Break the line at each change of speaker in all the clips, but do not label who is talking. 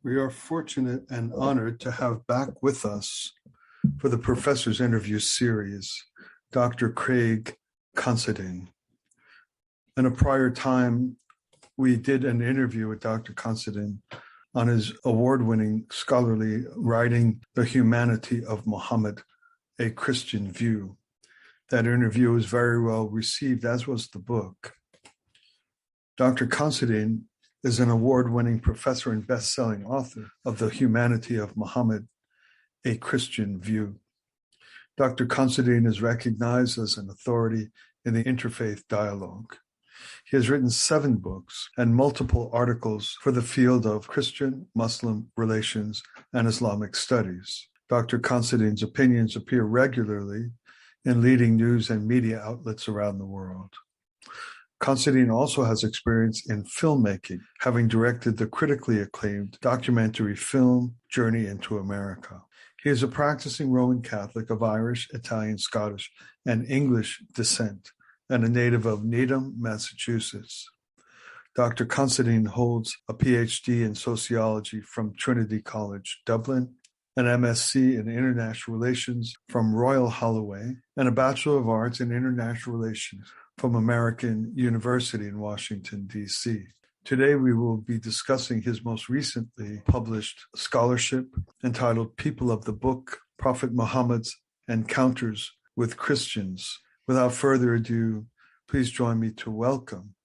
We are fortunate and honored to have back with us for the Professor's Interview series, Dr. Craig Considine. In a prior time, we did an interview with Dr. Considine on his award-winning scholarly writing, The Humanity of Muhammad, A Christian View. That interview was very well received, as was the book. Dr. Considine is an award-winning professor and best-selling author of The Humanity of Muhammad, A Christian View. Dr. Considine is recognized as an authority in the interfaith dialogue. He has written 7 books and multiple articles for the field of Christian-Muslim relations and Islamic studies. Dr. Considine's opinions appear regularly in leading news and media outlets around the world. Considine also has experience in filmmaking, having directed the critically acclaimed documentary film Journey into America. He is a practicing Roman Catholic of Irish, Italian, Scottish, and English descent, and a native of Needham, Massachusetts. Dr. Considine holds a PhD in sociology from Trinity College, Dublin, an MSc in International Relations from Royal Holloway, and a Bachelor of Arts in International Relations from American University in Washington, D.C. Today, we will be discussing his most recently published scholarship entitled People of the Book, Prophet Muhammad's Encounters with Christians. Without further ado, please join me to welcome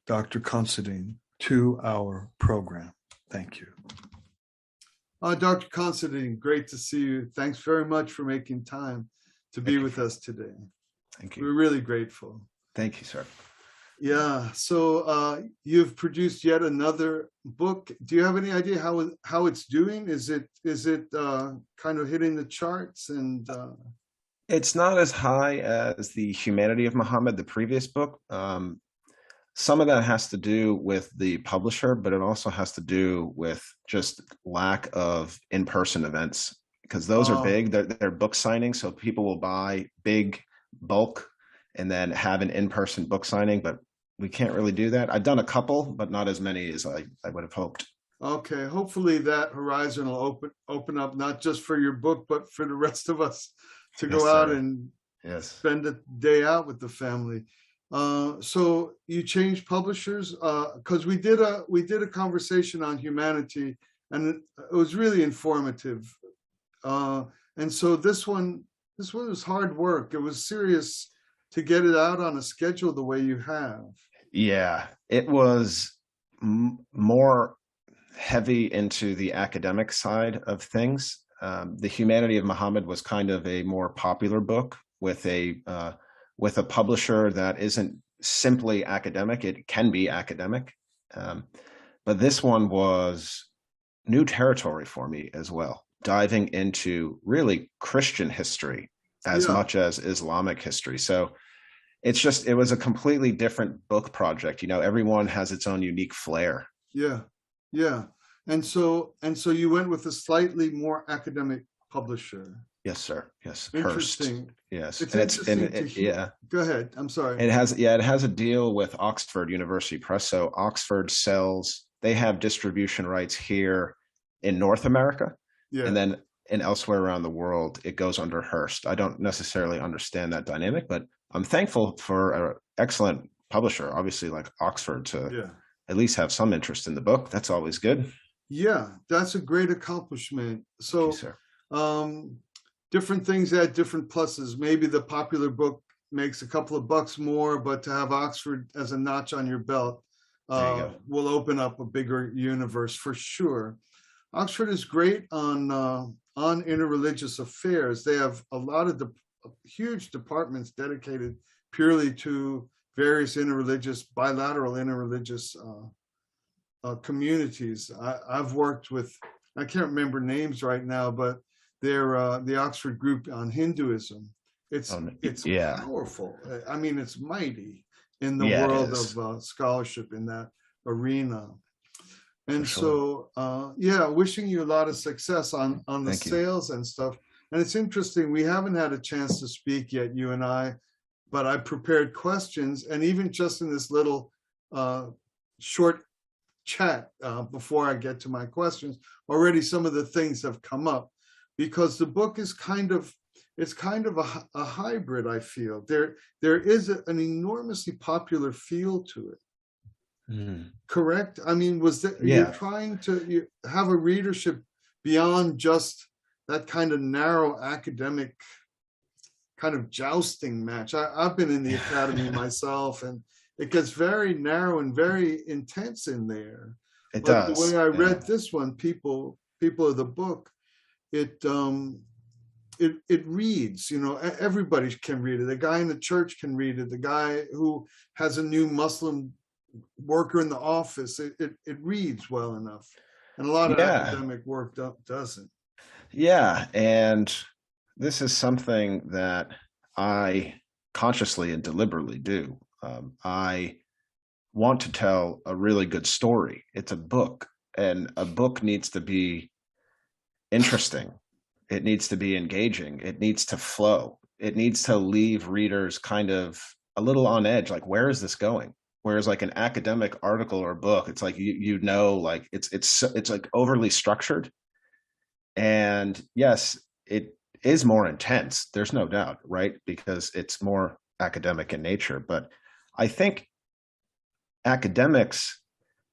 Dr. Considine to our program. Thank you. Dr. Considine, great to see you. Thanks very much for making time to be with us today.
Thank you.
We're really grateful.
Thank you, sir.
Yeah, so you've produced yet another book. Do you have any idea how it's doing? Is it kind of hitting the charts? And
it's not as high as The Humanity of Muhammad, the previous book. Some of that has to do with the publisher, but it also has to do with just lack of in-person events, because those are big. They're book signings, so people will buy big bulk and then have an in-person book signing, but we can't really do that. I've done a couple, but not as many as I would have hoped.
Okay, hopefully that horizon will open up, not just for your book, but for the rest of us to go out and spend a day out with the family. So you changed publishers, because we did a conversation on humanity, and it was really informative. And so this one was hard work. It was serious to get it out on a schedule the way you have.
Yeah, it was more heavy into the academic side of things. The Humanity of Muhammad was kind of a more popular book with a publisher that isn't simply academic. It can be academic, but this one was new territory for me as well, diving into really Christian history as much as Islamic history. So it was a completely different book project. You know, everyone has its own unique flair.
Yeah. And so you went with a slightly more academic publisher.
Yes, sir. Yes.
Interesting.
Hearst. Yes.
It's interesting
yeah.
Go ahead. I'm sorry.
It has a deal with Oxford University Press. So Oxford they have distribution rights here in North America. Yeah. And then elsewhere around the world, it goes under Hearst. I don't necessarily understand that dynamic, but I'm thankful for an excellent publisher, obviously like Oxford, to at least have some interest in the book. That's always good.
Yeah, that's a great accomplishment. So,
thank you, sir.
Different things add different pluses. Maybe the popular book makes a couple of bucks more, but to have Oxford as a notch on your belt will open up a bigger universe for sure. Oxford is great on interreligious affairs. They have a lot of huge departments dedicated purely to various bilateral interreligious communities. I've worked with, I can't remember names right now, but they're the Oxford group on Hinduism. It's powerful. I mean, it's mighty in the world of scholarship in that arena. And wishing you a lot of success on the sales and stuff. And it's interesting, we haven't had a chance to speak yet, you and I, but I prepared questions, and even just in this little short chat before I get to my questions, already some of the things have come up, because the book is kind of, it's kind of a hybrid. I feel there is an enormously popular feel to it. Correct? I mean, was that you're trying to have a readership beyond just that kind of narrow academic kind of jousting match? I've been in the academy myself, and it gets very narrow and very intense in there.
It
but
does.
The way I read this one, people of the book, it reads, you know, everybody can read it. The guy in the church can read it. The guy who has a new Muslim worker in the office, it reads well enough. And a lot of academic work doesn't.
Yeah, and this is something that I consciously and deliberately do. I want to tell a really good story. It's a book, and a book needs to be interesting. It needs to be engaging. It needs to flow. It needs to leave readers kind of a little on edge, like, where is this going? Whereas like an academic article or book, it's like, you know, like it's like overly structured. And yes, it is more intense. There's no doubt, right? Because it's more academic in nature. But I think academics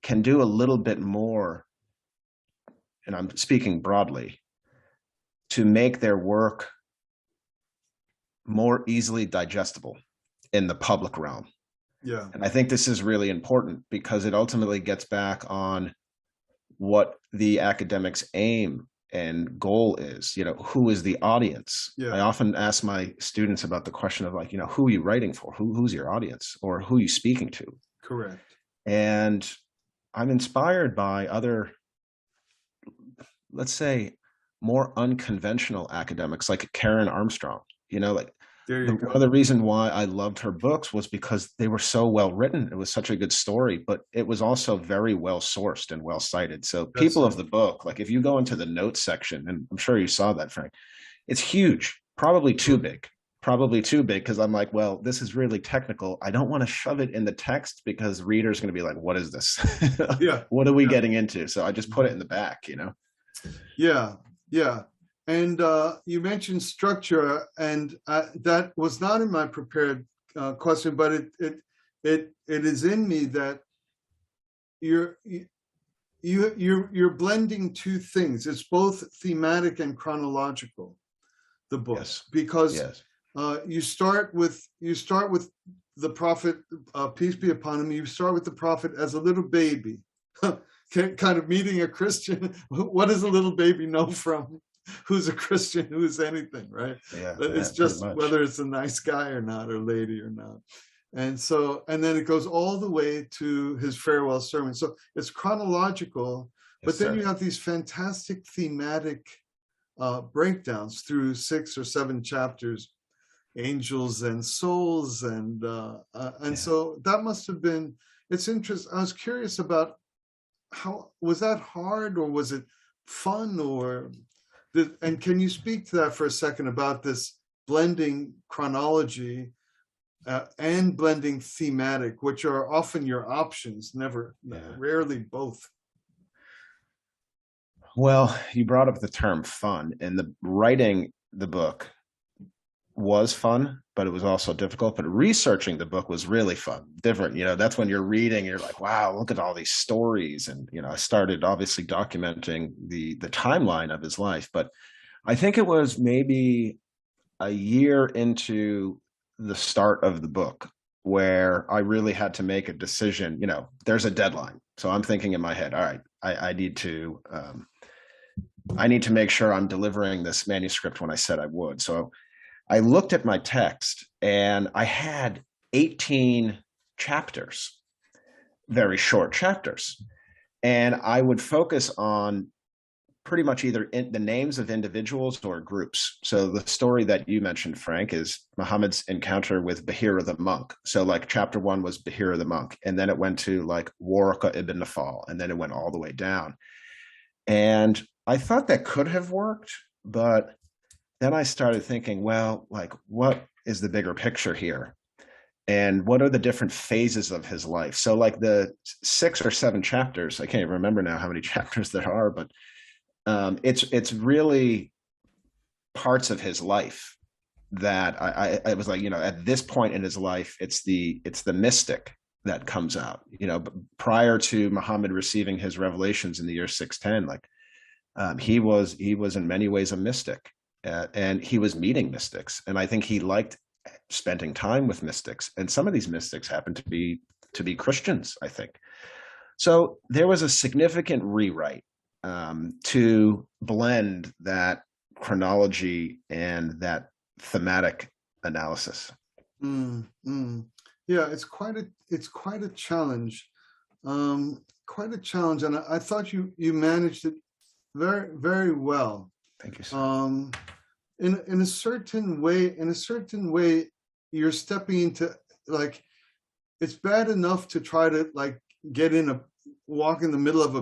can do a little bit more, and I'm speaking broadly, to make their work more easily digestible in the public realm.
Yeah.
And I think this is really important because it ultimately gets back on what the academic's aim and goal is. You know, who is the audience?
Yeah.
I often ask my students about the question of, like, you know, who are you writing for? Who's your audience, or who are you speaking to?
Correct.
And I'm inspired by other, let's say, more unconventional academics like Karen Armstrong. You know, like, one of the reasons why I loved her books was because they were so well written. It was such a good story, but it was also very well sourced and well cited. So people of the book, like if you go into the notes section, and I'm sure you saw that, Frank, it's huge, probably too big, because I'm like, well, this is really technical. I don't want to shove it in the text because readers are going to be like, what is this?
Yeah.
What are we getting into? So I just put it in the back, you know?
Yeah. Yeah. And you mentioned structure, and that was not in my prepared question, but it is in me that you're blending two things. It's both thematic and chronological, the book, because you start with the prophet, peace be upon him. You start with the prophet as a little baby, kind of meeting a Christian. What does a little baby know from who's a Christian, who's anything, right? It's just whether it's a nice guy or not, or lady or not. And so, and then it goes all the way to his farewell sermon. So it's chronological, but then you have these fantastic thematic breakdowns through 6 or 7 chapters, angels and souls, and so that must have been, it's interesting. I was curious about how, was that hard, or was it fun, or and can you speak to that for a second, about this blending chronology and blending thematic, which are often your options, rarely both?
Well, you brought up the term fun, and the writing the book was fun, but it was also difficult. But researching the book was really fun, different. You know, that's when you're reading, you're like, wow, look at all these stories. And, you know, I started obviously documenting the timeline of his life, but I think it was maybe a year into the start of the book where I really had to make a decision. You know, there's a deadline. So I'm thinking in my head, all right, I need to make sure I'm delivering this manuscript when I said I would. So I looked at my text, and I had 18 chapters, very short chapters. And I would focus on pretty much either the names of individuals or groups. So the story that you mentioned, Frank, is Muhammad's encounter with Bahira the monk. So like chapter 1 was Bahira the monk, and then it went to like Waraka ibn Nafal, and then it went all the way down. And I thought that could have worked, but then I started thinking, well, like, what is the bigger picture here? and what are the different phases of his life. So like the 6 or 7 chapters, I can't even remember now how many chapters there are, but it's really parts of his life that I was like, at this point in his life, it's the mystic that comes out. Prior to Muhammad receiving his revelations in the year 610, like he was in many ways a mystic, and he was meeting mystics, and I think he liked spending time with mystics, and some of these mystics happened to be Christians, I think. So there was a significant rewrite to blend that chronology and that thematic analysis.
Yeah, it's quite a challenge, and I thought you managed it very, very well.
Thank you, sir.
In a certain way, you're stepping into, like, it's bad enough to try to like walk in the middle of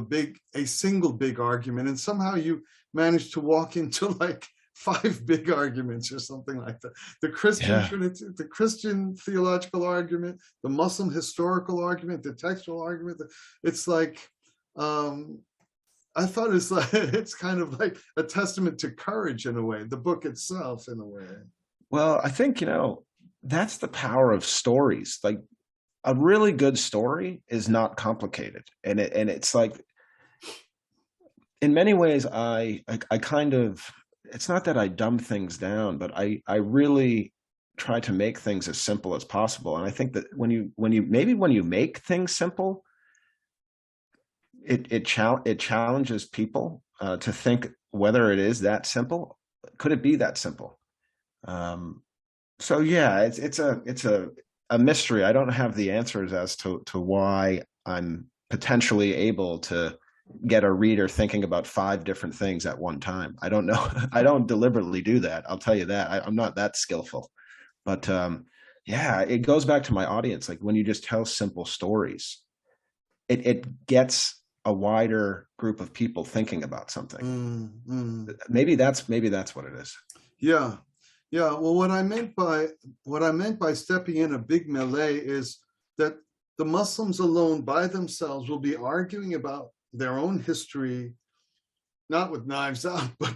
a single big argument, and somehow you manage to walk into like 5 big arguments or something like that. The Christian Trinity, the Christian theological argument, the Muslim historical argument, the textual argument. It's like, I thought it's kind of like a testament to courage in a way, the book itself in a way.
Well, I think, that's the power of stories. Like, a really good story is not complicated. And it's like, in many ways, I kind of, it's not that I dumb things down, but I really try to make things as simple as possible. And I think that when you make things simple, it challenges people to think whether it is that simple. Could it be that simple? So yeah, it's a mystery. I don't have the answers as to why I'm potentially able to get a reader thinking about 5 different things at one time. I don't know. I don't deliberately do that. I'll tell you that. I'm not that skillful. But yeah, it goes back to my audience. Like, when you just tell simple stories, it gets a wider group of people thinking about something. Maybe that's what it is.
Yeah. Well, what I meant by stepping in a big melee is that the Muslims alone by themselves will be arguing about their own history, not with knives out, but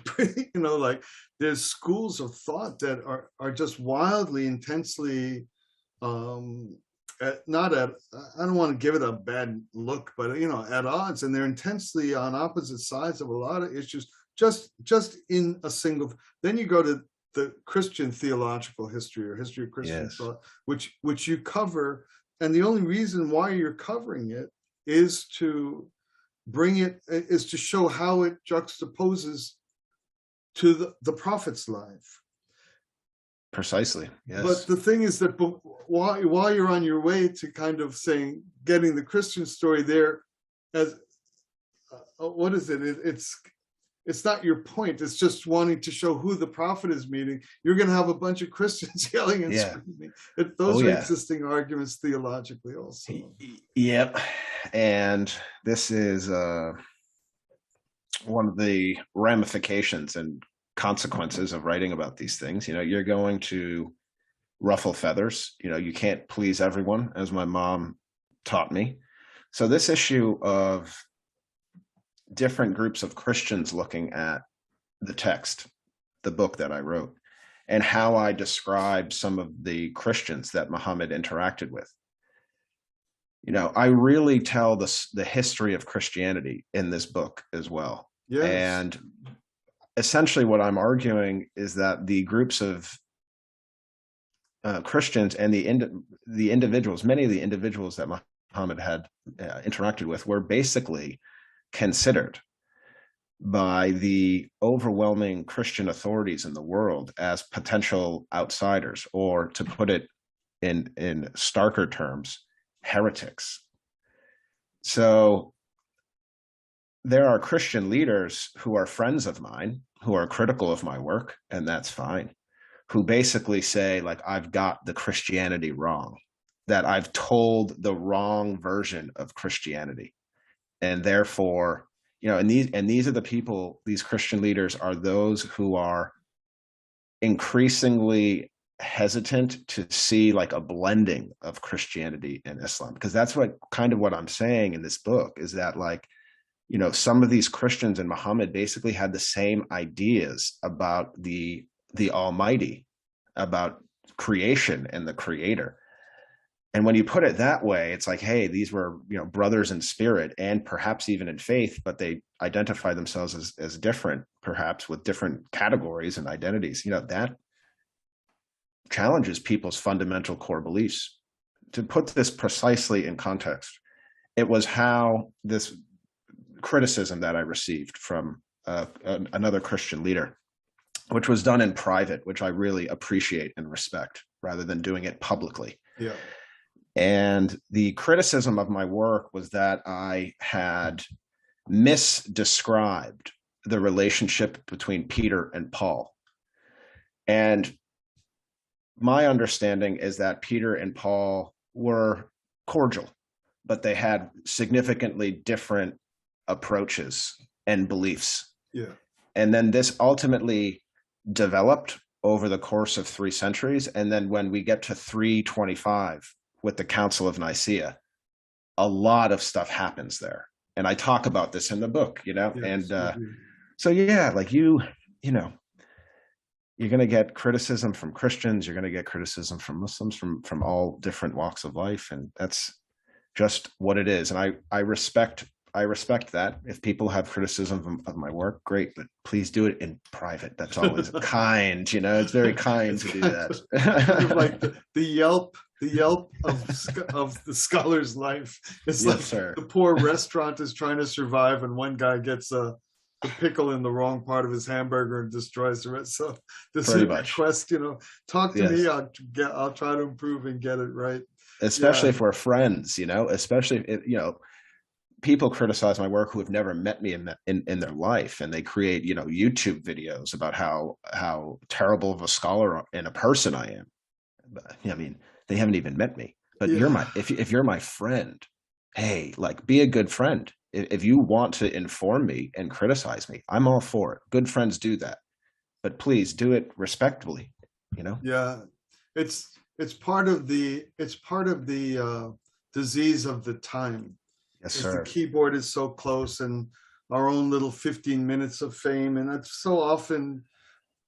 like, there's schools of thought that are just wildly, intensely, not at, I don't want to give it a bad look, but at odds, and they're intensely on opposite sides of a lot of issues, just in a single. Then you go to the Christian theological history, or history of Christian thought, which you cover, and the only reason why you're covering it is to show how it juxtaposes to the prophet's life.
Precisely. Yes.
But the thing is that while you're on your way to kind of saying, getting the Christian story there as what is it? It's not your point. It's just wanting to show who the prophet is meeting. You're going to have a bunch of Christians yelling and screaming. Those are existing arguments theologically also.
Yep. And this is one of the ramifications and consequences of writing about these things. You're going to ruffle feathers. You can't please everyone, as my mom taught me. So this issue of different groups of Christians looking at the text, the book that I wrote, and how I describe some of the Christians that Muhammad interacted with. I really tell the history of Christianity in this book as well.
Yes.
And essentially what I'm arguing is that the groups of Christians and the individuals, many of the individuals that Muhammad had interacted with, were basically considered by the overwhelming Christian authorities in the world as potential outsiders, or, to put it in starker terms, heretics. So there are Christian leaders who are friends of mine, who are critical of my work, and that's fine, who basically say, like, I've got the Christianity wrong, that I've told the wrong version of Christianity. And therefore, and these are the people, these Christian leaders are those who are increasingly hesitant to see like a blending of Christianity and Islam, because that's what kind of what I'm saying in this book is that, like, you know, some of these Christians and Muhammad basically had the same ideas about the Almighty, about creation and the Creator. And when you put it that way, it's like, hey, these were, you know, brothers in spirit and perhaps even in faith, but they identify themselves as different, perhaps with different categories and identities. You know, that challenges people's fundamental core beliefs. To put this precisely in context, it was how this criticism that I received from another Christian leader, which was done in private, which I really appreciate and respect, rather than doing it publicly.
Yeah.
And the criticism of my work was that I had misdescribed the relationship between Peter and Paul. And my understanding is that Peter and Paul were cordial, but they had significantly different approaches and beliefs.
Yeah.
And then this ultimately developed over the course of 3 centuries. And then when we get to 325 with the Council of Nicaea, a lot of stuff happens there. And I talk about this in the book, you know,
Yes,
and so, yeah, like you know, you're going to get criticism from Christians, you're going to get criticism from Muslims, from all different walks of life. And that's just what it is. And I respect that. If people have criticism of my work, great, but please do it in private. That's always kind, you know, it's very kind to do that.
Kind of like the Yelp of the scholar's life. It's
Yes,
like
sir.
the poor restaurant is trying to survive, and one guy gets a pickle in the wrong part of his hamburger and destroys the rest. So this is a request, you know, talk to me. I'll try to improve and get it right.
Especially if we're friends, you know, especially if, you know, people criticize my work who have never met me in their life, and they create, you know, YouTube videos about how terrible of a scholar and a person I am. But, I mean, they haven't even met me. But if you're my friend, hey, like, be a good friend. If you want to inform me and criticize me, I'm all for it. Good friends do that, but please do it respectfully. You know?
Yeah, it's part of the disease of the time.
Yes, sir.
The keyboard is so close, and our own little 15 minutes of fame, and it's so often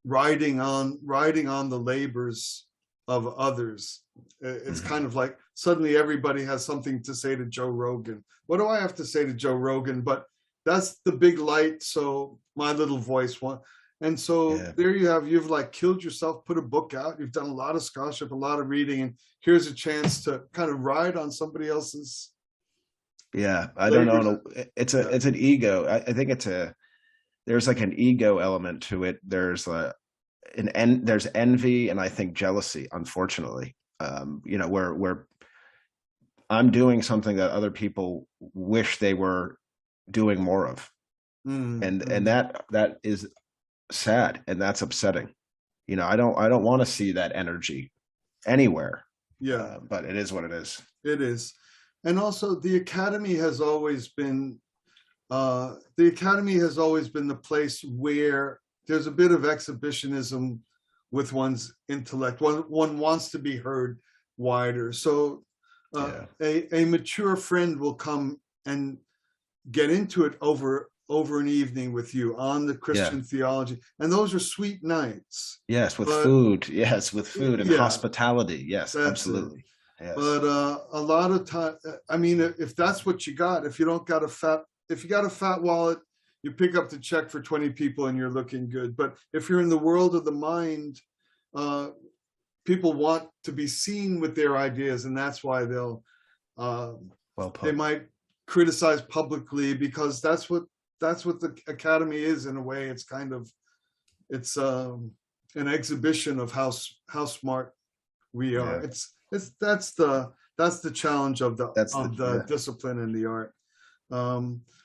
riding on the labors of others. It's kind of like suddenly everybody has something to say to Joe Rogan. What do I have to say to Joe Rogan? But that's the big light, so my little voice won. And so there you have, you've like killed yourself, put a book out, you've done a lot of scholarship, a lot of reading, and here's a chance to kind of ride on somebody else's.
Yeah, I don't know. It's an ego. I think there's like an ego element to it. There's there's envy, and I think jealousy, unfortunately. You know, where I'm doing something that other people wish they were doing more of. And that is sad, and that's upsetting. You know, I don't want to see that energy anywhere.
Yeah.
But it is what it is.
It is. And also the Academy has always been the place where there's a bit of exhibitionism with one's intellect. One wants to be heard wider. So a mature friend will come and get into it over an evening with you on the Christian theology. And those are sweet nights.
Yes, with food. Yes, with food and hospitality. Yes, absolutely. Yes.
But a lot of time, I mean, if that's what you got, if you got a fat wallet, you pick up the check for 20 people and you're looking good. But if you're in the world of the mind, people want to be seen with their ideas, and that's why they might criticize publicly, because that's what the Academy is in a way. It's kind of an exhibition of how smart we are. That's the challenge of the discipline and the art.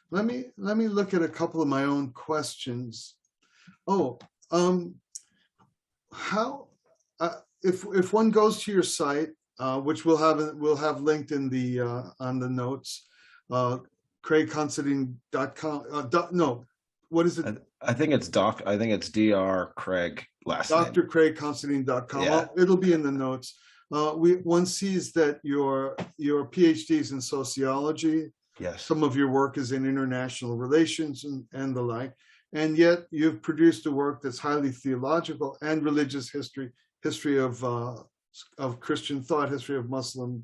Let me look at a couple of my own questions. If one goes to your site, which we'll have linked in the on the notes, CraigConsidine.com. what is it?
I think it's Dr. Craig last name.
Dr. Craig Considine.com.
Yeah.
Well, it'll be in the notes. One sees that your PhD is in sociology.
Yes.
Some of your work is in international relations and the like. And yet you've produced a work that's highly theological and religious history of Christian thought, history of Muslim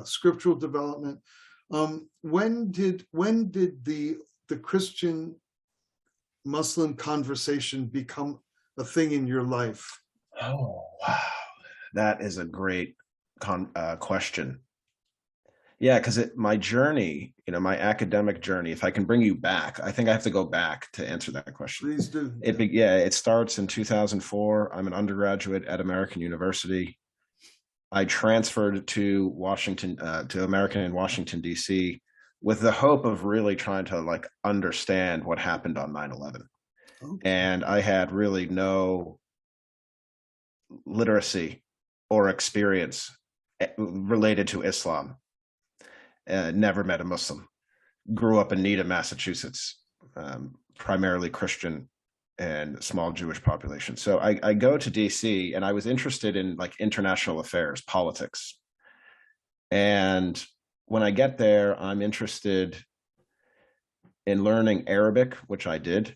scriptural development. When did the Christian Muslim conversation become a thing in your life?
Oh, wow. That is a great question. Yeah, because my journey, my academic journey, if I can bring you back, I think I have to go back to answer that question.
Please do.
It starts in 2004. I'm an undergraduate at American University. I transferred to American in Washington, D.C., with the hope of really trying to understand what happened on 9/11. Okay. And I had really no literacy or experience related to Islam. Never met a Muslim. Grew up in Needham, Massachusetts, primarily Christian and small Jewish population. So I go to DC, and I was interested in international affairs, politics. And when I get there, I'm interested in learning Arabic, which I did,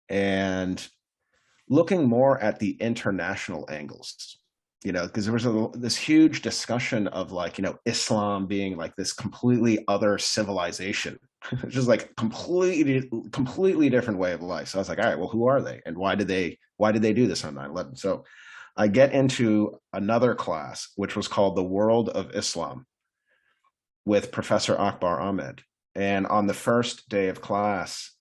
and looking more at the international angles. Because there was this huge discussion of Islam being this completely other civilization, just completely different way of life. So I was like, all right, well, who are they, and why did they do this on 9/11? So I get into another class, which was called The World of Islam, with Professor Ahmed. And on the first day of class,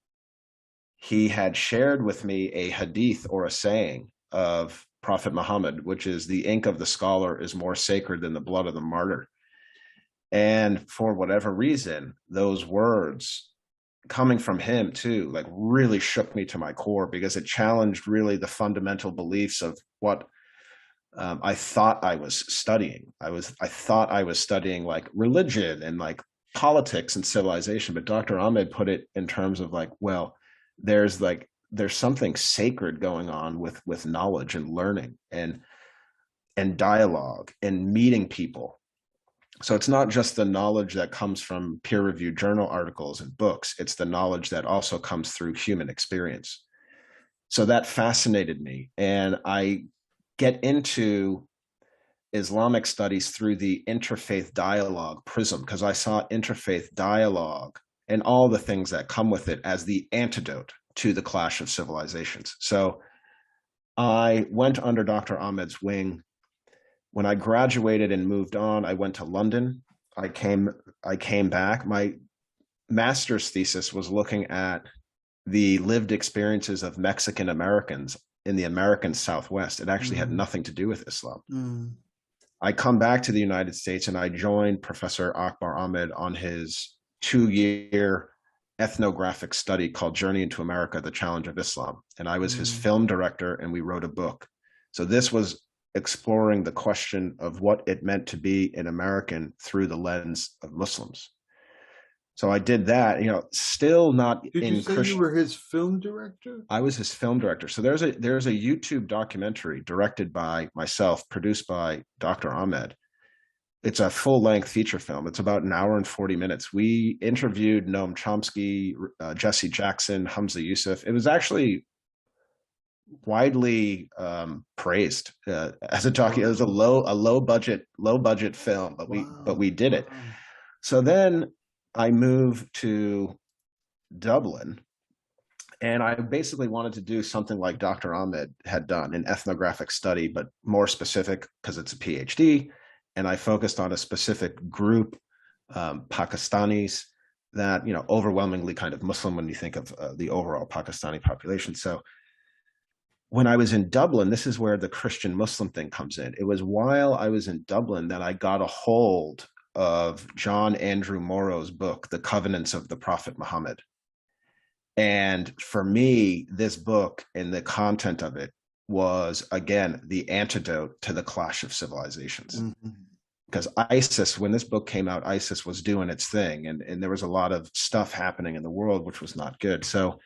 he had shared with me a hadith or a saying of Prophet Muhammad, which is, the ink of the scholar is more sacred than the blood of the martyr. And for whatever reason, those words coming from him too, really shook me to my core, because it challenged really the fundamental beliefs of what I thought I was studying. I thought I was studying religion and politics and civilization, but Dr. Ahmed put it in terms of well, there's something sacred going on with knowledge and learning and dialogue and meeting people. So it's not just the knowledge that comes from peer-reviewed journal articles and books. It's the knowledge that also comes through human experience. So that fascinated me. And I get into Islamic studies through the interfaith dialogue prism, because I saw interfaith dialogue and all the things that come with it as the antidote to the clash of civilizations. So I went under Dr. Ahmed's wing. When I graduated and moved on, I went to London. I came back. My master's thesis was looking at the lived experiences of Mexican Americans in the American Southwest. It actually had nothing to do with Islam. I come back to the United States, and I joined Professor Ahmed on his 2-year ethnographic study called Journey into America, The Challenge of Islam. And I was his film director, and we wrote a book. So this was exploring the question of what it meant to be an American through the lens of Muslims. So I did that, still not in Christian. Did you say
you were his film director?
I was his film director. So there's a YouTube documentary directed by myself, produced by Dr. Ahmed. It's a full-length feature film. It's about 1 hour and 40 minutes. We interviewed Noam Chomsky, Jesse Jackson, Hamza Yusuf. It was actually widely praised as a talkie. It was a low budget film, but we did it. So then I moved to Dublin, and I basically wanted to do something like Dr. Ahmed had done, an ethnographic study, but more specific because it's a PhD. And I focused on a specific group, Pakistanis, that, overwhelmingly kind of Muslim when you think of the overall Pakistani population. So when I was in Dublin, this is where the Christian Muslim thing comes in. It was while I was in Dublin that I got a hold of John Andrew Morrow's book, The Covenants of the Prophet Muhammad. And for me, this book and the content of it was, again, the antidote to the clash of civilizations. because ISIS, when this book came out, ISIS was doing its thing, and there was a lot of stuff happening in the world which was not good. So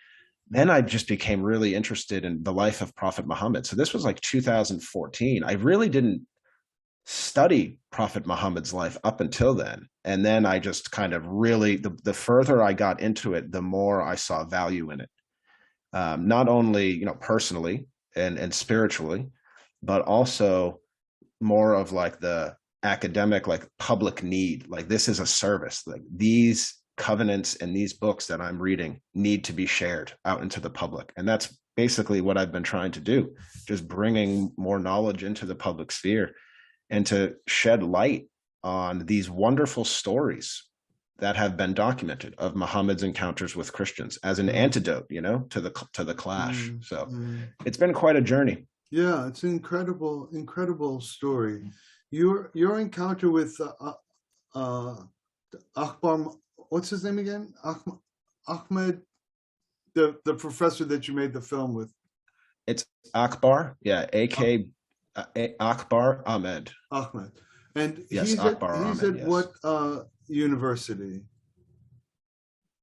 then I just became really interested in the life of Prophet Muhammad. So this was like 2014. I really didn't study Prophet Muhammad's life up until then. And then I just kind of really, the further I got into it, the more I saw value in it. Not only, you know, personally and spiritually, but also more of like the academic, like public need. Like this is a service. Like these covenants and these books that I'm reading need to be shared out into the public. And that's basically what I've been trying to do, just bringing more knowledge into the public sphere and to shed light on these wonderful stories that have been documented of Muhammad's encounters with Christians as an antidote, you know, to the clash. So it's been quite a journey.
Yeah, it's an incredible story. Your encounter with Akbar, what's his name again? Ahmed, the professor that you made the film with.
It's Akbar, yeah, Akbar Ahmed.
Ahmed, and
yes,
he's
Ahmed,
at
yes.
what university?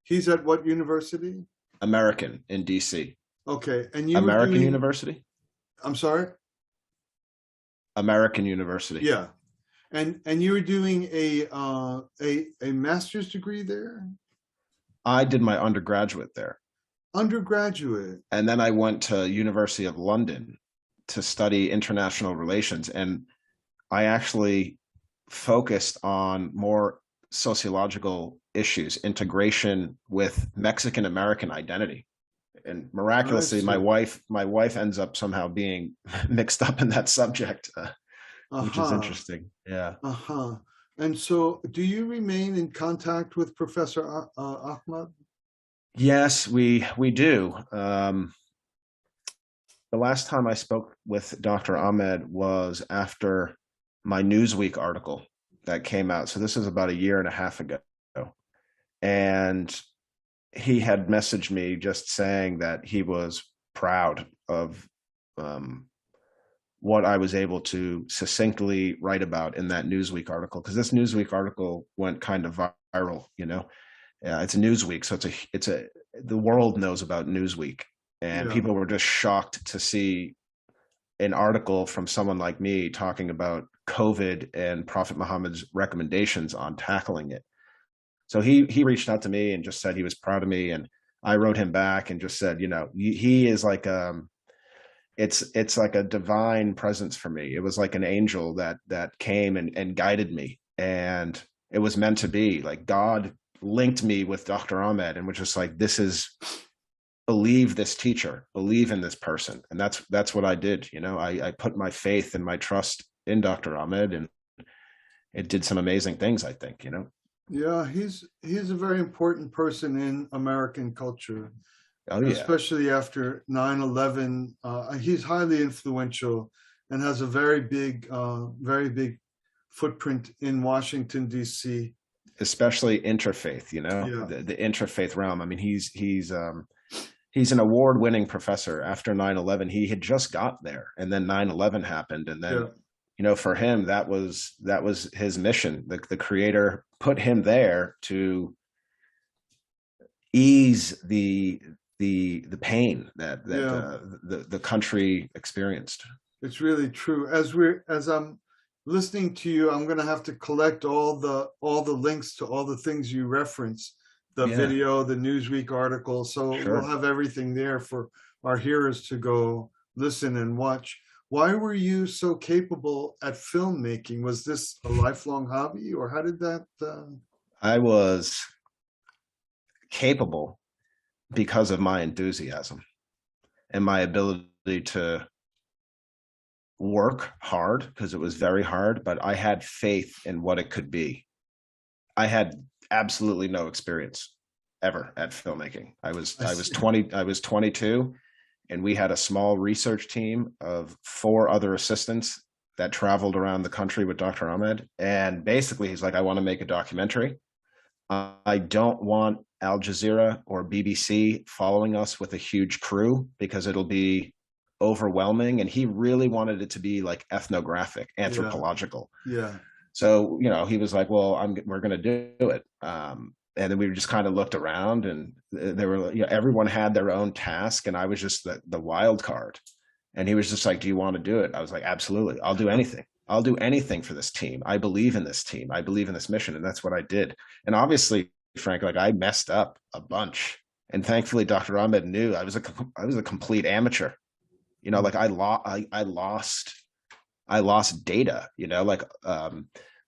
He's at what university?
American in DC.
Okay, and you
American University.
I'm sorry.
American University.
Yeah, and you were doing a master's degree there.
I did my undergraduate there.
Undergraduate.
And then I went to University of London to study international relations, and I actually focused on more sociological issues, integration with Mexican American identity. And miraculously, my wife ends up somehow being mixed up in that subject, which is interesting. Yeah.
And so, do you remain in contact with Professor Ahmed?
Yes, we do. The last time I spoke with Dr. Ahmed was after my Newsweek article that came out. So this is about a year and a half ago. And he had messaged me just saying that he was proud of what I was able to succinctly write about in that Newsweek article. Because this Newsweek article went kind of viral, you know. It's a Newsweek, so the world knows about Newsweek. And people were just shocked to see an article from someone like me talking about COVID and Prophet Muhammad's recommendations on tackling it. So he reached out to me and just said he was proud of me. And I wrote him back and just said, you know, he is like, it's like a divine presence for me. It was like an angel that came and guided me. And it was meant to be. Like God linked me with Dr. Ahmed and was just like, believe this teacher, believe in this person. And that's what I did. You know, I put my faith and my trust in Dr. Ahmed, and it did some amazing things, I think, you know.
Yeah, he's a very important person in American culture.
Oh, yeah.
Especially after 9/11. He's highly influential and has a very big footprint in Washington, D.C.
Especially interfaith, you know, the interfaith realm. I mean, he's an award-winning professor. After 9/11, he had just got there, and then 9/11 happened, and then you know, for him, that was his mission. The Creator put him there to ease the pain that the country experienced.
It's really true. As I'm listening to you, I'm going to have to collect all the links to all the things you reference, the video, the Newsweek article. So we'll have everything there for our hearers to go listen and watch. Why were you so capable at filmmaking? Was this a lifelong hobby, or how did that?
I was capable because of my enthusiasm and my ability to work hard, because it was very hard, but I had faith in what it could be. I had absolutely no experience ever at filmmaking. I was 22, and we had a small research team of 4 other assistants that traveled around the country with Dr. Ahmed. And basically he's like, I want to make a documentary. I don't want Al Jazeera or BBC following us with a huge crew because it'll be overwhelming. And he really wanted it to be like ethnographic, anthropological.
Yeah.
So, he was like, well, we're going to do it. And then we just kind of looked around, and there were, everyone had their own task, and I was just the wild card. And he was just like, do you want to do it? I was like, absolutely. I'll do anything. I'll do anything for this team. I believe in this team. I believe in this mission. And that's what I did. And obviously, Frank, like, I messed up a bunch. And thankfully, Dr. Ahmed knew I was a complete amateur. Like I lost data,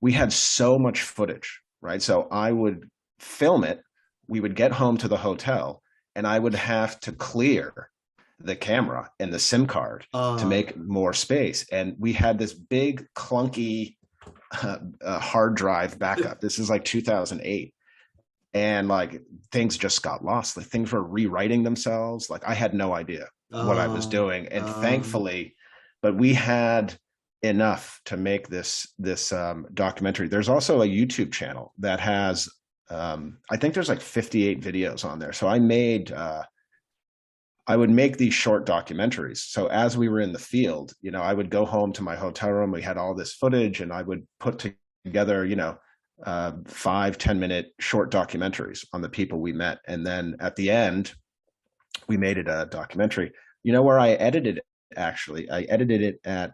we had so much footage, right? So I would film it. We would get home to the hotel, and I would have to clear the camera and the SIM card to make more space. And we had this big clunky hard drive backup. This is like 2008. And like things just got lost. Like things were rewriting themselves. Like I had no idea what I was doing. And thankfully, but we had enough to make this documentary. There's also a YouTube channel that has I think there's like 58 videos on there. So I would make these short documentaries. So as we were in the field, I would go home to my hotel room. We had all this footage, and I would put together, 5-10 minute short documentaries on the people we met. And then at the end, we made it a documentary. Where I edited it, actually, I edited it at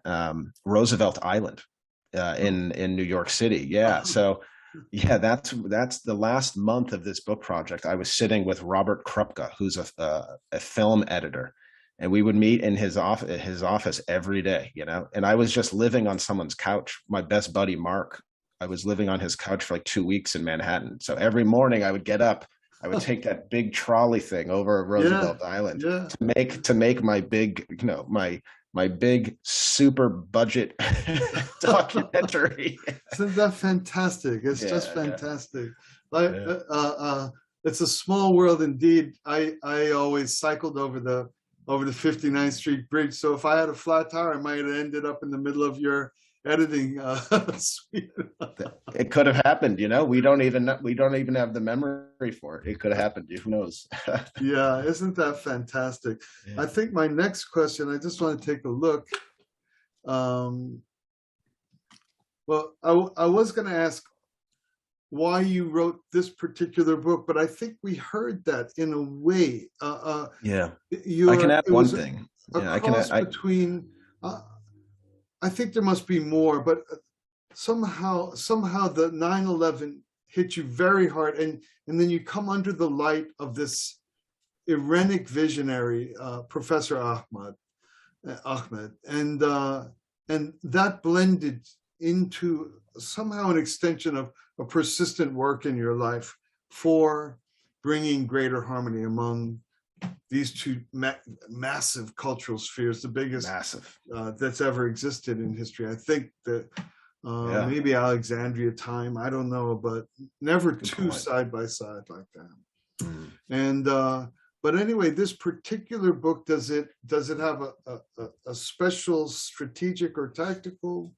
Roosevelt Island in New York City. Yeah. So yeah, that's the last month of this book project. I was sitting with Robert Krupka, who's a film editor, and we would meet in his office every day, and I was just living on someone's couch. My best buddy, Mark, I was living on his couch for like 2 weeks in Manhattan. So every morning I would get up, I would take that big trolley thing over Roosevelt Island to make my big, my big super budget documentary.
Isn't that fantastic? It's just fantastic. Like it's a small world indeed. I always cycled over the 59th Street Bridge. So if I had a flat tire, I might have ended up in the middle of your editing suite.
It could have happened. We don't even have the memory for it. It could have happened. Who knows?
Yeah, isn't that fantastic? Yeah. I think my next question, I just want to take a look. Well, I was going to ask why you wrote this particular book, but I think we heard that in a way.
Yeah, I can add one thing.
I can between. I think there must be more, but somehow the 9/11 hit you very hard, and then you come under the light of this Iranic visionary, Professor Ahmed, and that blended into somehow an extension of a persistent work in your life for bringing greater harmony among these two massive cultural spheres, the biggest that's ever existed in history. I think that maybe Alexandria time, I don't know, but never two side by side like that. And but anyway, this particular book, does it have a special strategic or tactical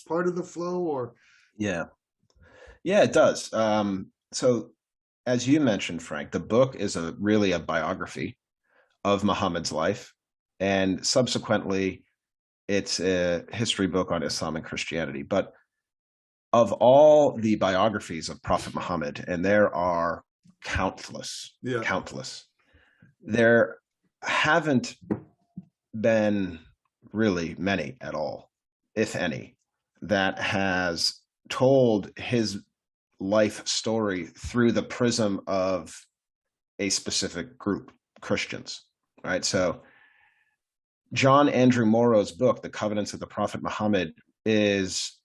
part of the flow, or?
Yeah, it does. So as you mentioned, Frank, the book is really a biography of Muhammad's life, and subsequently it's a history book on Islam and Christianity. But of all the biographies of Prophet Muhammad, and there are countless, there haven't been really many at all, if any, that has told his life story through the prism of a specific group, Christians, right? So John Andrew Morrow's book, The Covenants of the Prophet Muhammad, it's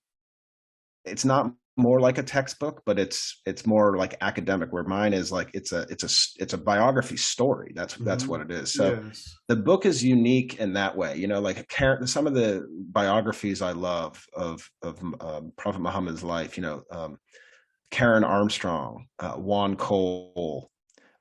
not more like a textbook, but it's more like academic, where mine is like it's a biography story. That's what it is. So the book is unique in that way. Like some of the biographies I love of Prophet Muhammad's life, Karen Armstrong, Juan Cole,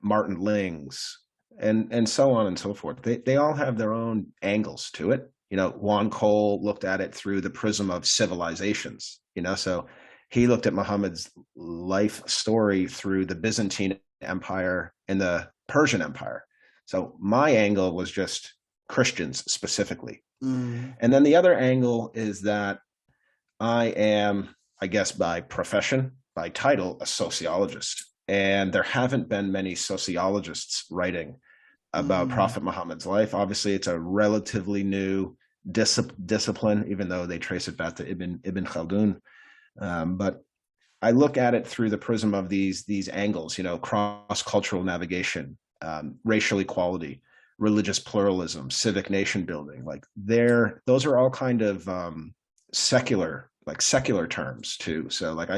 Martin Lings, and so on and so forth. They all have their own angles to it. Juan Cole looked at it through the prism of civilizations, so he looked at Muhammad's life story through the Byzantine Empire and the Persian Empire. So my angle was just Christians specifically. And then the other angle is that I am I guess by profession, by title, a sociologist. And there haven't been many sociologists writing about
Mm.
Prophet Muhammad's life. Obviously, it's a relatively new discipline, even though they trace it back to Ibn Khaldun. But I look at it through the prism of these angles, cross-cultural navigation, racial equality, religious pluralism, civic nation building. Like those are all kind of secular terms too. So like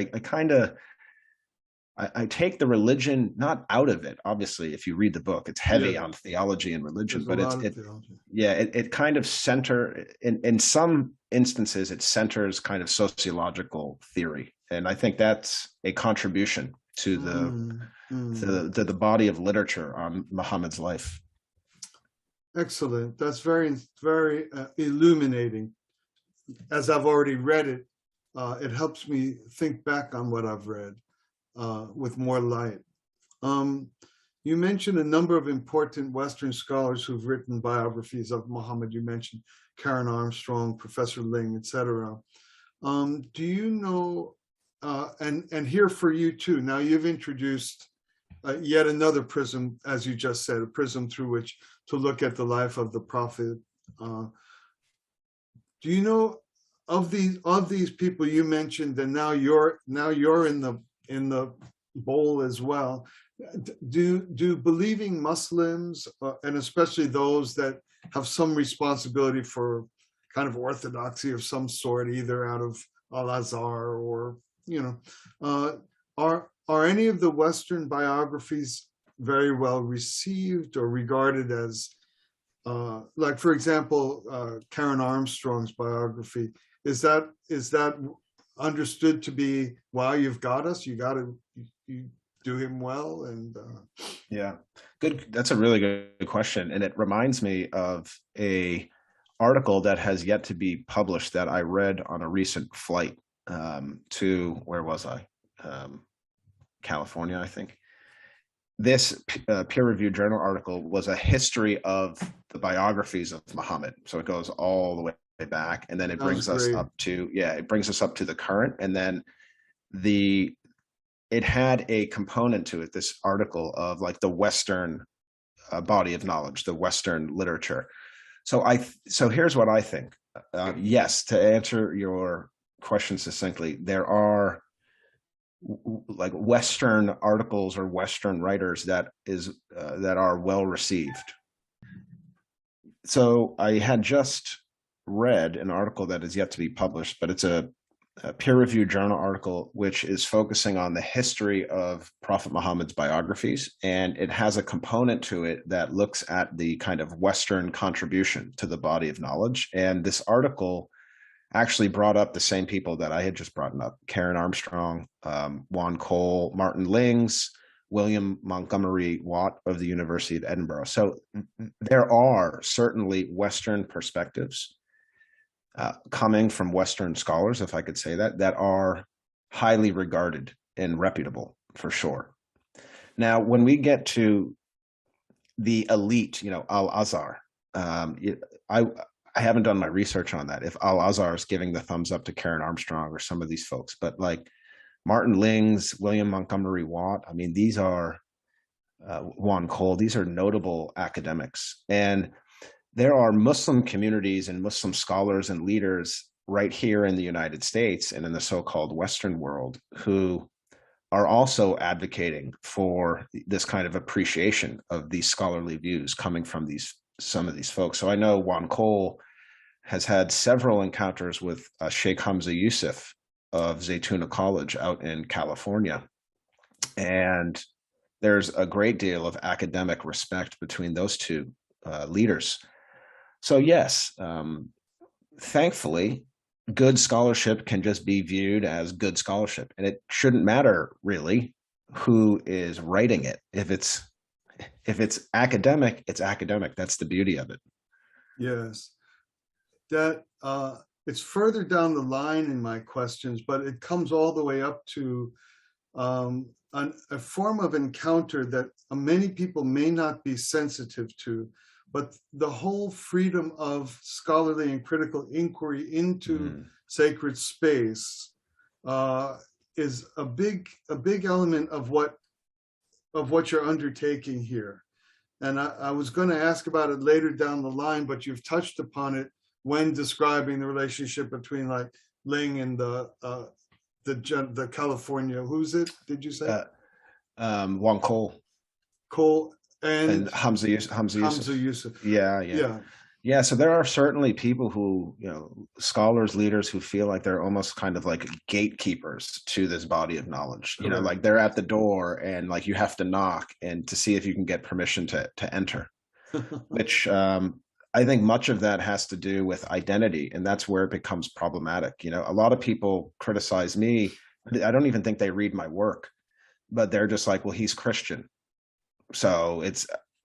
I take the religion not out of it. Obviously, if you read the book, it's heavy
Yeah,
on theology and religion,
there's a
but
lot of theology.
it kind of in some instances it centers kind of sociological theory, and I think that's a contribution to
Mm. Mm.
the body of literature on Muhammad's life.
Excellent. That's very, very illuminating. As I've already read it, it helps me think back on what I've read with more light. You mentioned a number of important Western scholars who've written biographies of Muhammad. You mentioned Karen Armstrong, Professor Ling, etc. Do you know, and here for you too, now you've introduced yet another prism, as you just said, a prism through which to look at the life of the Prophet. Do you know of these people you mentioned, and now you're in the bowl as well? Do believing Muslims, and especially those that have some responsibility for kind of orthodoxy of some sort, either out of Al-Azhar or are any of the Western biographies very well received or regarded as like, for example, Karen Armstrong's biography, is that understood to be, wow, you've got us, you do him well? And
Yeah, good. That's a really good question, and it reminds me of a article that has yet to be published that I read on a recent flight to, where was I? California, I think. This peer-reviewed journal article was a history of the biographies of Muhammad. So it goes all the way back, and then it brings us up to the current, and then it had a component to it, this article of like the Western body of knowledge, the Western literature. So here's what I think. Yes, to answer your question succinctly, there are like Western articles or Western writers that are well received. So I had just read an article that is yet to be published, but it's a peer-reviewed journal article which is focusing on the history of Prophet Muhammad's biographies, and it has a component to it that looks at the kind of Western contribution to the body of knowledge. And this article actually brought up the same people that I had just brought up: Karen Armstrong, Juan Cole, Martin Lings, William Montgomery Watt of the University of Edinburgh. So there are certainly Western perspectives coming from Western scholars, if I could say that are highly regarded and reputable, for sure. Now, when we get to the elite, Al-Azhar, I haven't done my research on that, if Al-Azhar is giving the thumbs up to Karen Armstrong or some of these folks, but like Martin Lings, William Montgomery Watt, I mean, these are Juan Cole, these are notable academics. And there are Muslim communities and Muslim scholars and leaders right here in the United States and in the so-called Western world who are also advocating for this kind of appreciation of these scholarly views coming from some of these folks. So I know Juan Cole has had several encounters with Sheikh Hamza Yusuf of Zaytuna College out in California. And there's a great deal of academic respect between those two leaders. So yes, thankfully, good scholarship can just be viewed as good scholarship, and it shouldn't matter really who is writing it. If it's academic, it's academic. That's the beauty of it. Yes,
that it's further down the line in my questions, but it comes all the way up to a form of encounter that many people may not be sensitive to. But the whole freedom of scholarly and critical inquiry into sacred space is a big element of what you're undertaking here. And I was going to ask about it later down the line, but you've touched upon it when describing the relationship between like Ling and the California. Who's it? Did you say?
Juan Cole.
Cole and
Hamza
Yusuf.
Yeah. So there are certainly people who, scholars, leaders who feel like they're almost kind of like gatekeepers to this body of knowledge. You know, like they're at the door and like you have to knock and to see if you can get permission to enter, which I think much of that has to do with identity. And that's where it becomes problematic. A lot of people criticize me. I don't even think they read my work, but they're just like, well, he's Christian. So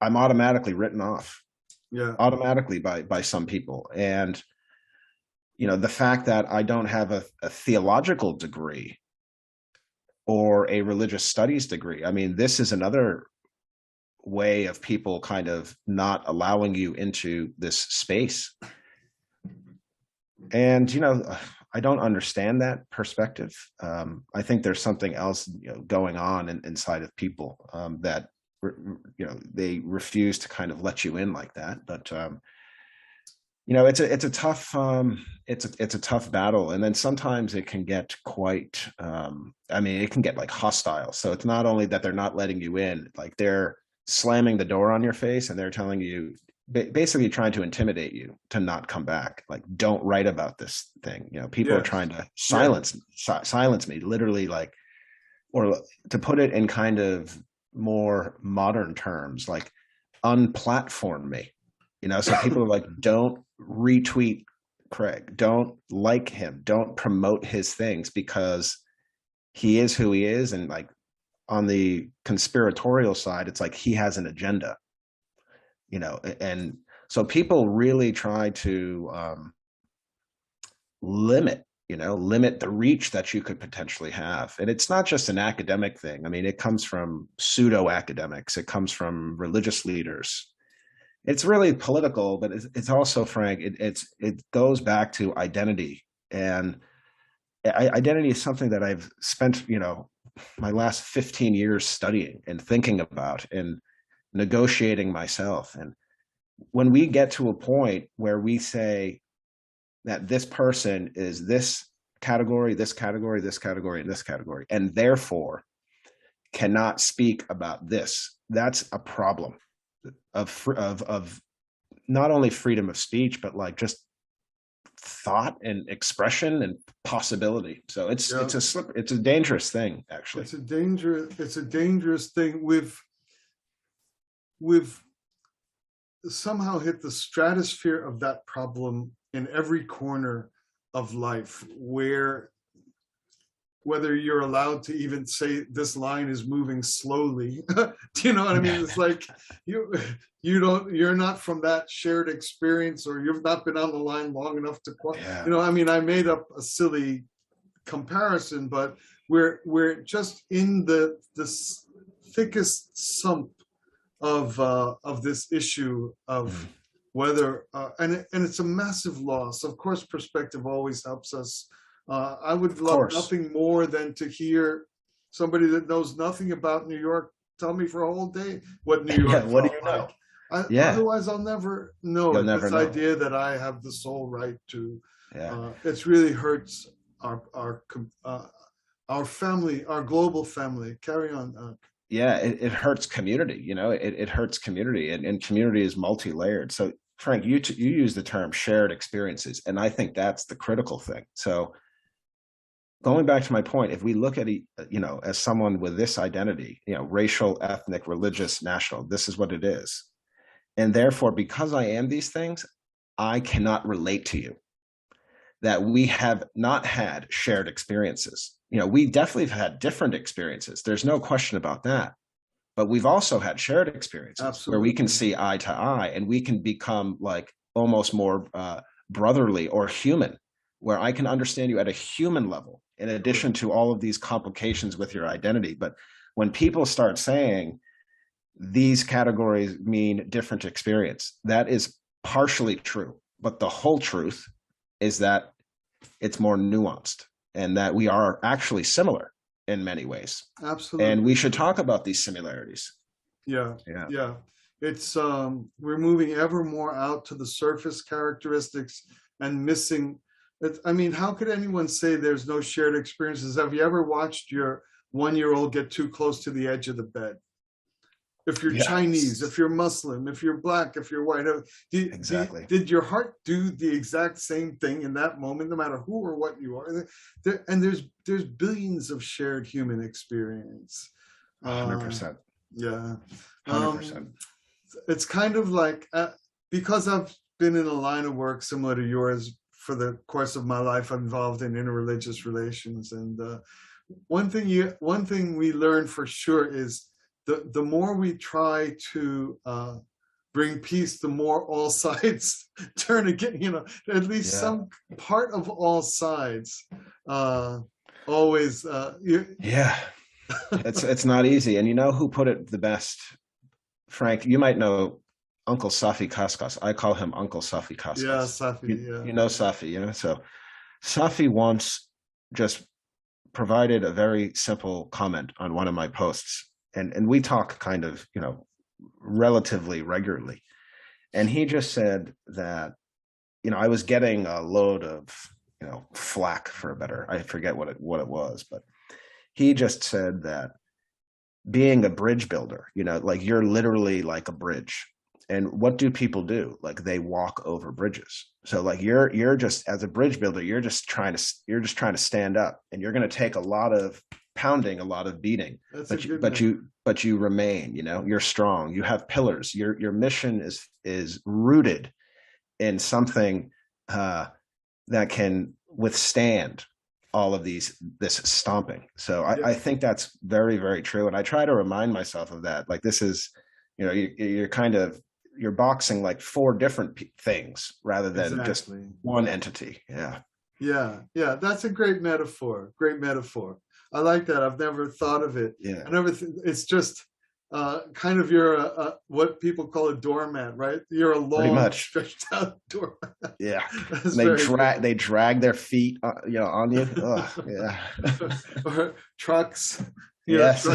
I'm automatically written off. Automatically by some people. And the fact that I don't have a theological degree or a religious studies degree, I mean, this is another way of people kind of not allowing you into this space. And I don't understand that perspective. I think there's something else going on inside of people that they refuse to kind of let you in like that. But it's a tough it's a tough battle, and then sometimes it can get quite it can get like hostile. So it's not only that they're not letting you in, like they're slamming the door on your face and they're telling you, basically trying to intimidate you to not come back, like don't write about this thing. People are trying to silence me, literally, like, or to put it in kind of more modern terms, like unplatform me, so people are like, don't retweet Craig, don't like him, don't promote his things because he is who he is. And like on the conspiratorial side, it's like he has an agenda, and so people really try to limit the reach that you could potentially have. And it's not just an academic thing. I mean, it comes from pseudo academics. It comes from religious leaders. It's really political, but it's also, Frank, it goes back to identity. And identity is something that I've spent, my last 15 years studying and thinking about and negotiating myself. And when we get to a point where we say, that this person is this category, this category, this category, and this category, and therefore cannot speak about this, that's a problem of not only freedom of speech, but like just thought and expression and possibility. So it's a dangerous thing, actually.
It's a dangerous thing. We've somehow hit the stratosphere of that problem in every corner of life, whether you're allowed to even say this line is moving slowly. Do you know what I mean? It's like you're not from that shared experience, or you've not been on the line long enough to I made up a silly comparison, but we're just in the thickest sump of this issue of whether and it's a massive loss. Of course, perspective always helps us. I would love nothing more than to hear somebody that knows nothing about New York tell me for a whole day what New York
what do you know?
Otherwise, I'll never know. This idea that I have the sole right to. It really hurts our family, our global family. Carry on.
It hurts community. It hurts community, and community is multi-layered. So, Frank, you use the term shared experiences, and I think that's the critical thing. So, going back to my point, if we look at as someone with this identity, racial, ethnic, religious, national, this is what it is, and therefore, because I am these things, I cannot relate to you. That we have not had shared experiences. We definitely have had different experiences. There's no question about that. But we've also had shared experiences where we can see eye to eye, and we can become like almost more brotherly or human, where I can understand you at a human level, in addition to all of these complications with your identity. But when people start saying these categories mean different experience, that is partially true. But the whole truth is that it's more nuanced. and that we are actually similar in many ways.
Absolutely.
And we should talk about these similarities.
Yeah.
Yeah.
Yeah. It's we're moving ever more out to the surface characteristics and missing it. I mean, how could anyone say there's no shared experiences? Have you ever watched your 1-year-old get too close to the edge of the bed? If you're Chinese, if you're Muslim, if you're Black, if you're white,
Exactly.
did your heart do the exact same thing in that moment, no matter who or what you are? And there's billions of shared human experience.
100%.
Yeah.
100%.
It's kind of like, because I've been in a line of work similar to yours for the course of my life, I'm involved in interreligious relations. And one thing we learn for sure is the more we try to bring peace, the more all sides turn again, at least some part of all sides always.
It's not easy. And you know who put it the best? Frank, you might know Uncle Safi Kaskas. I call him Uncle Safi Kaskas.
Yeah, Safi.
You know Safi, So Safi once just provided a very simple comment on one of my posts. And we talk kind of, relatively regularly. And he just said that, I was getting a load of, flack for I forget what it was, but he just said that being a bridge builder, like you're literally like a bridge. And what do people do? Like they walk over bridges. So like you're just, as a bridge builder, you're just trying to stand up, and you're going to take a lot of pounding, a lot of beating, but you remain, you're strong. You have pillars. Your mission is rooted in something that can withstand all of this stomping. So I think that's very, very true. And I try to remind myself of that. Like this is, you're boxing like 4 different things rather than just one entity.
Yeah. That's a great metaphor. I like that. I've never thought of it.
Yeah.
It's just kind of you're what people call a doormat, right? You're a long, stretched out doormat.
Yeah. They drag their feet, on you. Oh, yeah.
Or trucks.
Yes.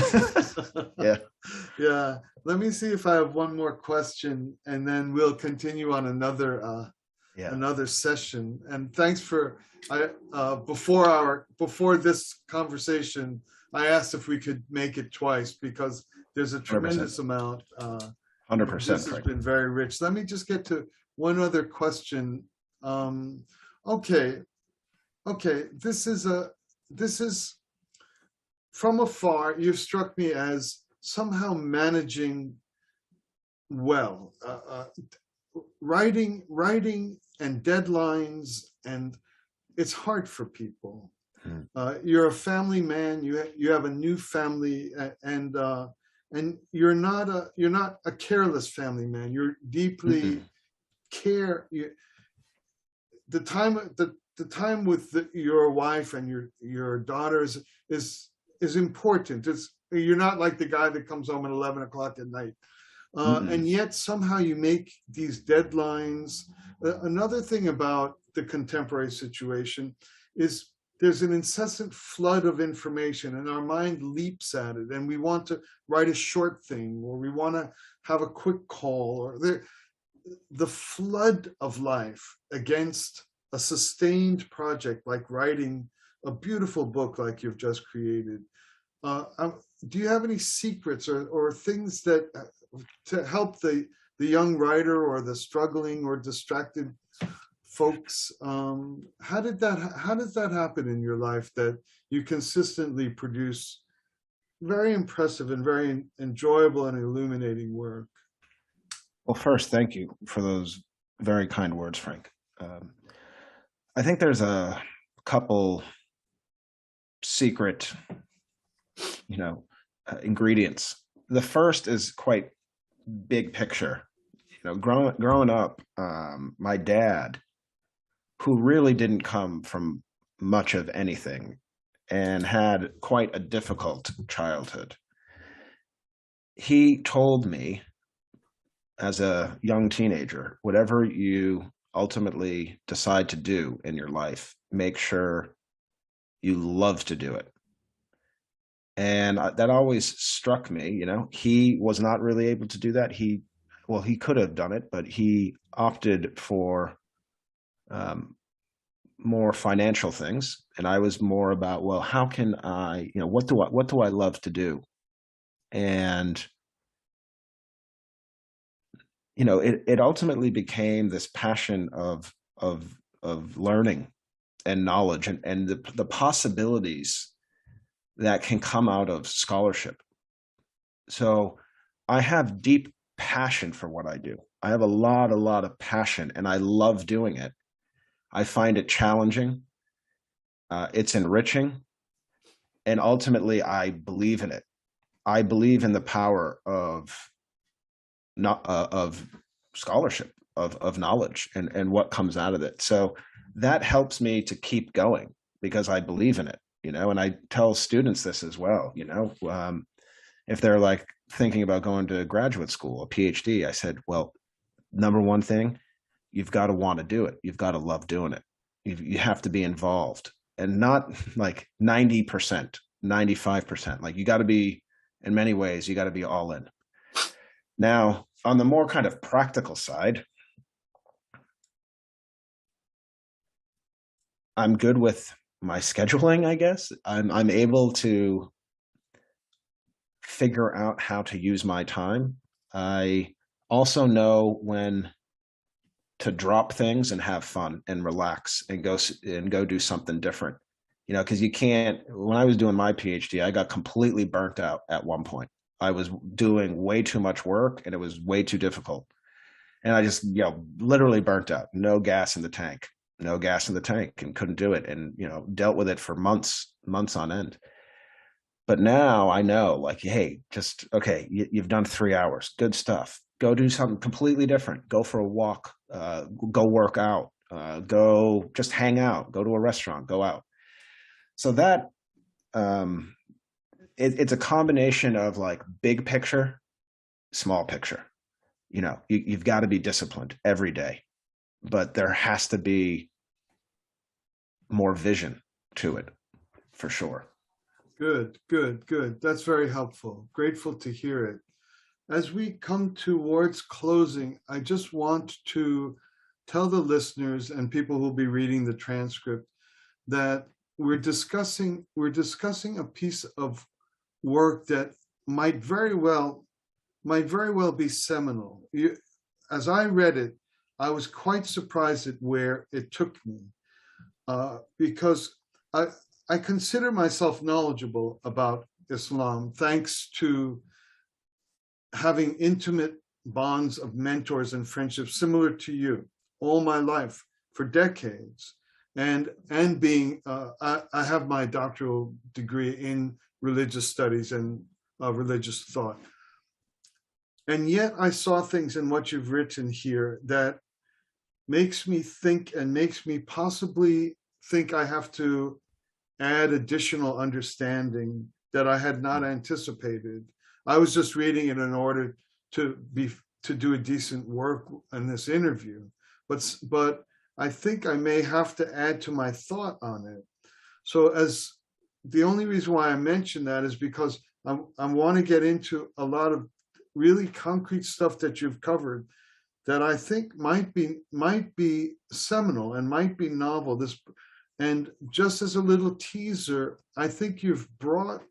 Yeah. Let me see if I have one more question, and then we'll continue on another session. And thanks for before this conversation, I asked if we could make it twice because there's a tremendous 100%. Amount.
100%.
This has been very rich. Let me just get to one other question. Okay. This is from afar. You've struck me as somehow managing well, writing and deadlines, and it's hard for people. You're a family man. You have a new family, and you're not a careless family man. You're deeply care. The time with your wife and your daughters is important. You're not like the guy that comes home at 11 o'clock at night. And yet somehow you make these deadlines. Another thing about the contemporary situation is there's an incessant flood of information, and our mind leaps at it, and we want to write a short thing, or we want to have a quick call, or the flood of life against a sustained project like writing a beautiful book like you've just created. Do you have any secrets or things that to help the young writer or the struggling or distracted folks? How does that happen in your life, that you consistently produce very impressive and very enjoyable and illuminating work?
Well, first, thank you for those very kind words, Frank. I think there's a couple secret, ingredients. The first is quite big picture. Growing up, my dad, who really didn't come from much of anything and had quite a difficult childhood, he told me as a young teenager, whatever you ultimately decide to do in your life, make sure You love to do it. And that always struck me. He was not really able to do that. He could have done it, but he opted for more financial things. And I was more about, well, how can I, what do I love to do? And it ultimately became this passion of learning and knowledge, and the possibilities that can come out of scholarship. So I have deep passion for what I do. I have a lot of passion, and I love doing it. I find it challenging. It's enriching, and ultimately, I believe in it. I believe in the power of not of scholarship, of knowledge, and what comes out of it. So that helps me to keep going because I believe in it. And I tell students this as well. If they're like thinking about going to graduate school, a PhD, I said, well, number one thing, you've got to want to do it. You've got to love doing it. You have to be involved, and not like 90%, 95%. Like, you got to be, in many ways, you got to be all in. Now, on the more kind of practical side, I'm good with my scheduling, I guess. I'm able to figure out how to use my time. I also know when to drop things and have fun and relax and go do something different. Because you can't. When I was doing my PhD, I got completely burnt out at one point. I was doing way too much work, and it was way too difficult. And I just, literally burnt out. No gas in the tank. No gas in the tank, and couldn't do it. And dealt with it for months on end. But now I know, like, hey, just okay. You've done 3 hours. Good stuff. Go do something completely different. Go for a walk. Go work out. Go just hang out. Go to a restaurant. Go out. So that it's a combination of like big picture, small picture. You've got to be disciplined every day, but there has to be more vision to it, for sure.
Good, good, good. That's very helpful. Grateful to hear it. As we come towards closing, I just want to tell the listeners and people who will be reading the transcript that we're discussing a piece of work that might very well be seminal. As I read it, I was quite surprised at where it took me, because I consider myself knowledgeable about Islam thanks to having intimate bonds of mentors and friendships similar to you all my life for decades, and being I have my doctoral degree in religious studies and religious thought. And yet I saw things in what you've written here that makes me think, and makes me possibly think I have to add additional understanding that I had not anticipated. I was just reading it in order to do a decent work in this interview, but I think I may have to add to my thought on it. So as the only reason why I mention that is because I want to get into a lot of really concrete stuff that you've covered that I think might be seminal and might be novel. And just as a little teaser, I think you've brought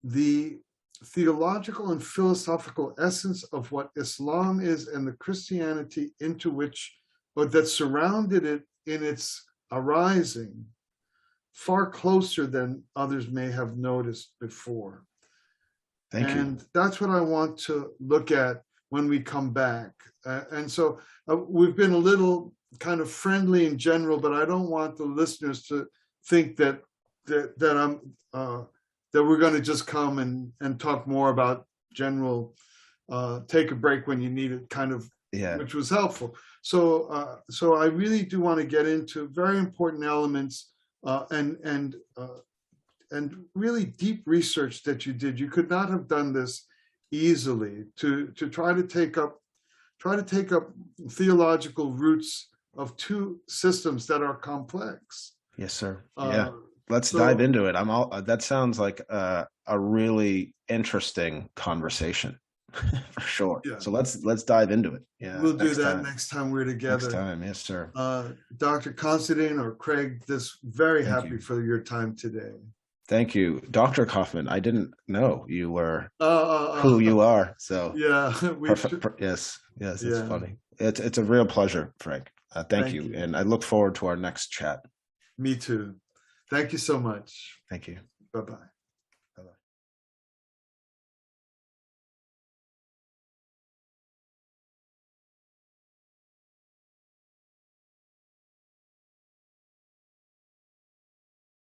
the theological and philosophical essence of what Islam is and the Christianity into which, or that surrounded it in its arising, far closer than others may have noticed before.
Thank you.
And that's what I want to look at when we come back. And so we've been a little kind of friendly in general, but I don't want the listeners to think that we're going to just come and talk more about general, take a break when you need it kind of,
Yeah.
which was helpful. So I really do want to get into very important elements and really deep research that you did. You could not have done this easily to try to take up theological roots of two systems that are complex.
Yes, sir. Yeah. Let's
So
dive into it. That sounds like a really interesting conversation for sure.
yeah,
So let's dive into it. Yeah.
we'll do that next time we're together.
Next time. Yes, sir.
Dr. Considine or Craig, very
Thank
happy
you.
for your time today.
Thank you. Dr. Kaufmann, I didn't know you were who you are. So
yeah,
yes,
yeah.
it's funny. It's a real pleasure, Frank. Thank you. And I look forward to our next chat.
Me too. Thank you so much.
Thank you.
Bye-bye.